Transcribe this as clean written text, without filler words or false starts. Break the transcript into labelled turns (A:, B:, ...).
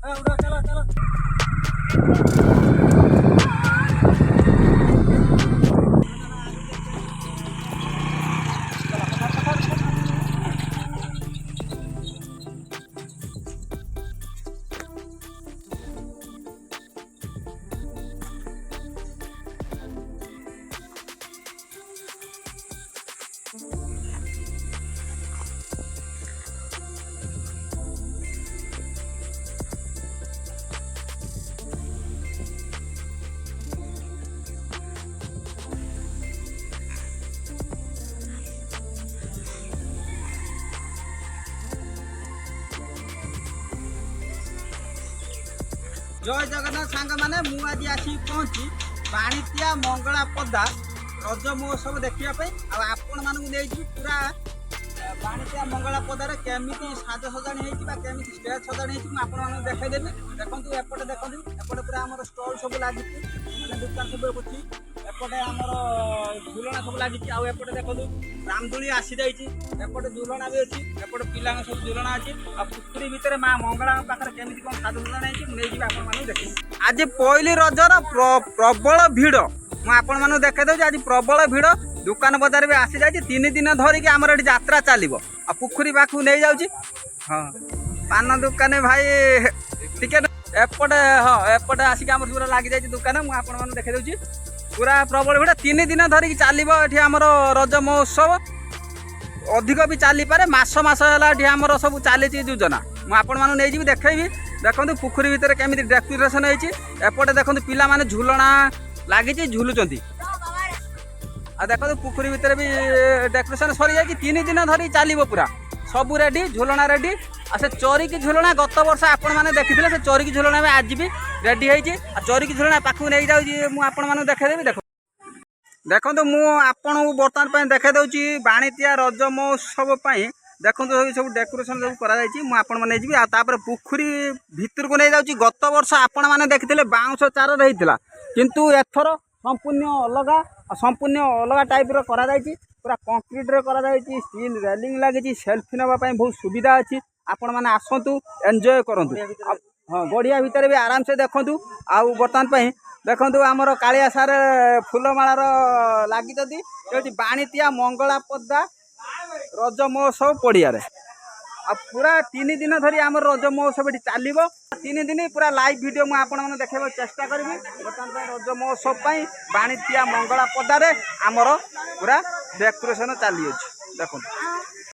A: चलो चलो जय जगन्नाथ सांग मैंने मुझे आसी पहुँची बाणितिया मंगला पदा रज महोत्सव देखापी आपण मानू नहीं पूरा बाणितिया मंगला पदार केमी साज सजाणी होमी स्टेज सजाणी होपी देखदेवी देखूँ एपटे देखूँ एपटे पूरा आम स्टल सब लगी दुकान सब अच्छी एपटे आमर झुलना सब लगी आउपटे देखो रामदोली आसी जाइए एपटे झुलना भी अच्छी एपटे पिला सब झुलना अच्छी आ पुखरी भितर माँ मंगला पाखे केमी कौन साज सजाणी होगी नहीं देख आज पहली रजर प्रबल भिड़ मुझे देखा आज प्रबल भिड़ दुकान बजार भी आसी जाए 3 दिन धरिकी आमर ये यात्रा चलो आ पुखरी पाखु नहीं जाऊँगी हाँ पान दुकान भाई टिकेट एपटे हाँ एपटे आसिक आम पूरा लगी जाए दुकान मुझे देखा दूसरी पूरा प्रबल भिड़ 3 दिन धरिकी चलो ये आमर रज महोत्सव अधिक भी चली पारे मास है आमर सब चली योजना मुझे नहीं देखी देखो पुखरी भितर केमी डेकोरेसन होती एपटे देखो पिला माने झुलना लगी झुलुंट आ देखो पुखरी भितर भी डेकोरेसन सरी जाए 3 दिन धरी चलो पूरा सब रेडी झुलना रेडी आ से चोरिकी झुलना गत वर्ष आपण मैंने देखी से चोरिकी झुलना भी आज भी रेडी होती चोरिकी झुलना पाखु नहीं जाऊँगी देखेदेवी देखो देखो मुझे बर्तमान देखा दूसरी बाणितिया रज महोत्सव देखो सब डेकोरेसन सब कर पुखरी भितर को नहीं जाऊँगी गत वर्ष आपण मैंने देखते बाउंश चार होता किंतु एथर संपूर्ण अलग टाइप रही पूरा कंक्रीट रे स्टील रेलिंग लगी सेल्फी नापी बहुत सुविधा अच्छी आपण मैंने आसतु एंजॉय करूँ हाँ गड़िया भितर भी आराम से देखूँ आउ बर्तमान देखो आमर कालिया सार फूलमालार लगी बाणितिया मंगला पदा रज महोत्सव पड़िया आ पूरा 3 दिन धरी आम रज महोत्सव ये चलो 3 दिन पूरा लाइव वीडियो मुझे देखा चेष्टा करी बर्तमान रज महोत्सव बाणितिया मंगला पदार आमर पूरा डेकोरेसन चली देखो।